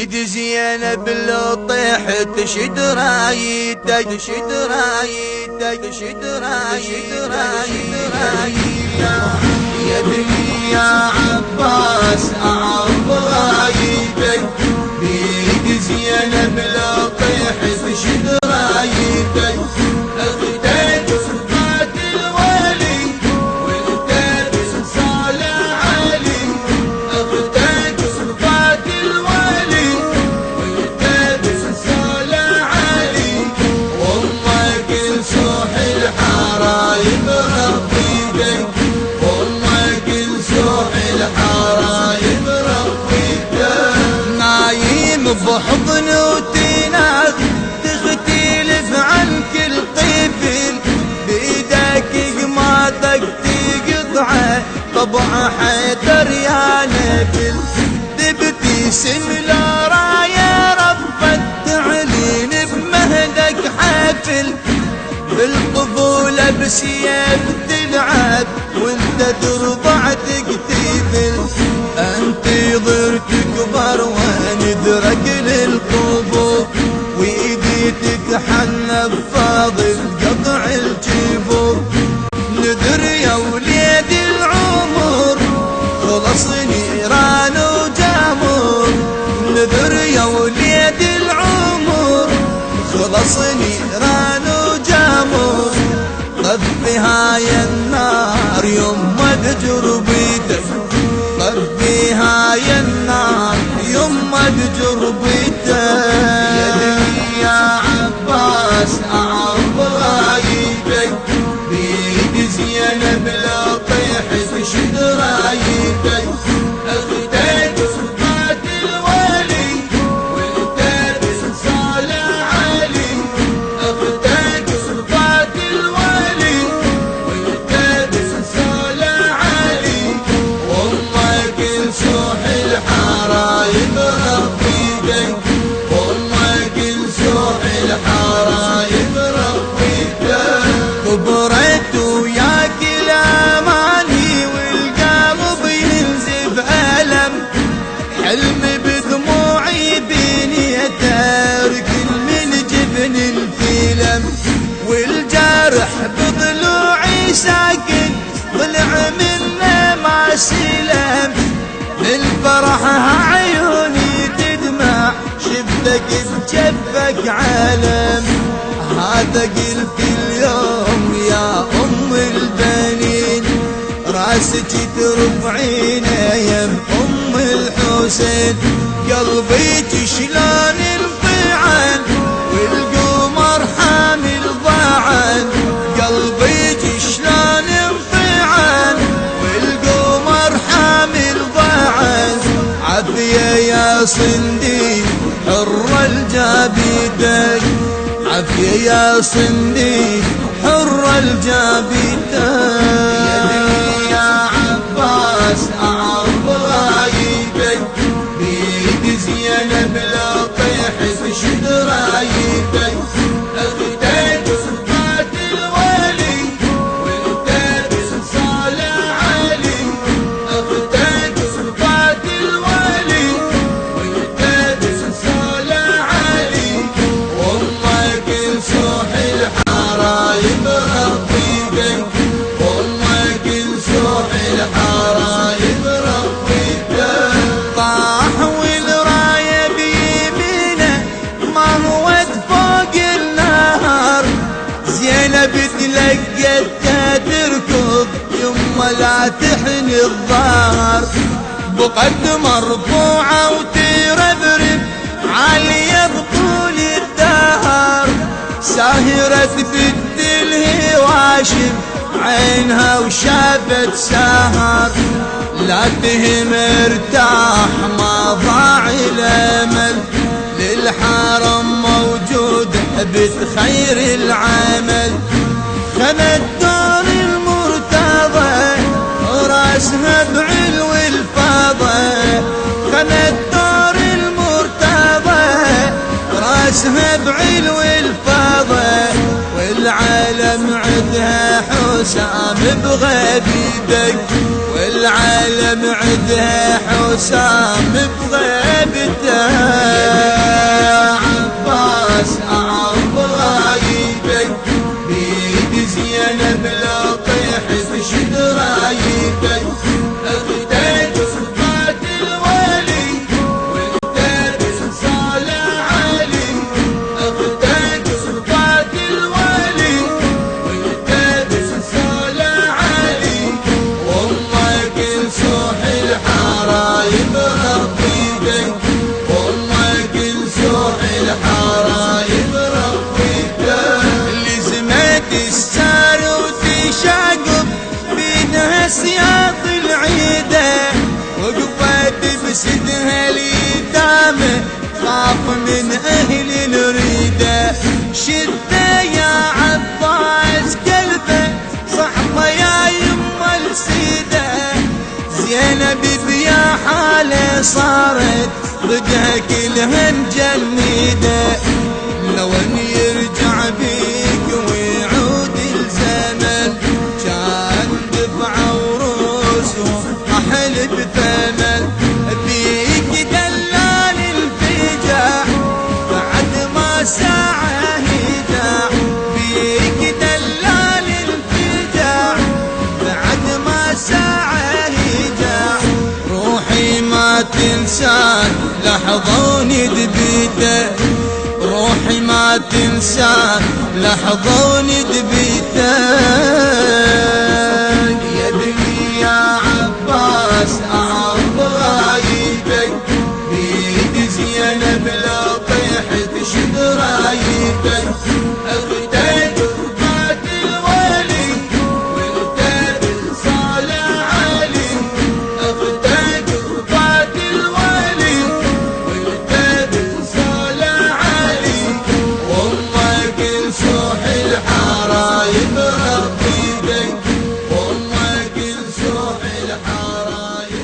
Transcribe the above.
بيد زينب لو طيحت تشد رايتك تشد رايتك تشد رايتك يا ابني يا عباس أعرف رايتك بيد زينب لو طيحت تشد رايتك اختك صفات الولي وانت صالح علي اختك صفات الولي وانت صالح علي وامك نسوح الحرايب ربيتك وامك نسوح الحرايب ربيتك نايم بحضن وتناغ تختلف عن كل طفل بيدك قماطك تقطعه طبع حيدر يا نبل تبتسم لا راية رفت تعلين بمهدك حافل بالطفولة بسيف تلعب وانت ترضع تقتفل انتظر تكبر وندرك للقبور وايدي تتحنى بفاضل قطع الجبور ندر يا وليد العمر خلص نيران وجامور ندر يا وليد العمر خلص نيران وجامور طفي هاي النار يما بجربيتك طفي هاي النار يما بجربيتك يا دنيا يا عباس أعرف رايتك بيد زينب لا طيحت تشد رايتك اختك صفات الولي وانت صالح علي اختك صفات الولي وانت صالح علي وامك نسوح الحرايب ربيتك وامك نسوح الحرايب ربيتك كبرت وياك الاماني والقلب ينزف الم حلم بدموعي بنيته ركن من جبن الفيلم والجرح بضلوعي ساكت طلع منه ما سلم الفرح عيوني تدمع شفتك بجفك علم هذا قلت اليوم يا ام البنين راسك ترفعين يا ام الحسين قلبي شلون انطعن والقمر حامل ضاعن قلبي شلون انطعن والقمر حامل ضاعن عافية يا صندي حر الجابيتك عافية يا صندي حر الجابيتك يا دنيا يا عباس أعرف رايتك بيد زينب لا طيحت تشد رايتك اختك صفات الولي وانت صالح علي اختك صفات الولي وانت صالح علي وامك نسوح الحرايب ربيتك وامك نسوح الحرايب ربيتك طاح والراية بيمينه ما هو فوق النهر زينب تلقت تركض يما لا تحني الظهر بقد مرفوعة وتربرب عالية بطول الدهر ساهرة بد الهواشم عينها وشافت سهر لا تهم ارتاح ما ضاع الامل للحرم موجود بخير العمل خمت دار المرتضى راسها بعلو الفضى خمت دار المرتضى راسها بعلو الفضى والعالم عدها حسام بغيبتك والعالم عدها حسام بغيبتك خاف من أهل الردى شدة يا عباس قلبه صعبة يا يما السيدة زينب بيا حالة صارت ضدها كلها مجندة لو ان يرجع بيك ويعود الزمن كان دفعة وروسه احلف ثمن بيك دلال الفجاع بعد ما ساعة هداع بيك دلال الفجاع بعد ما ساعة هداع روحي ما تنسان لحظة وندبيته روحي ما تنسان لحظة وندبيته يا ابني يا عباس أعرض رايدك بيد زينب لا طيحت شد رايدك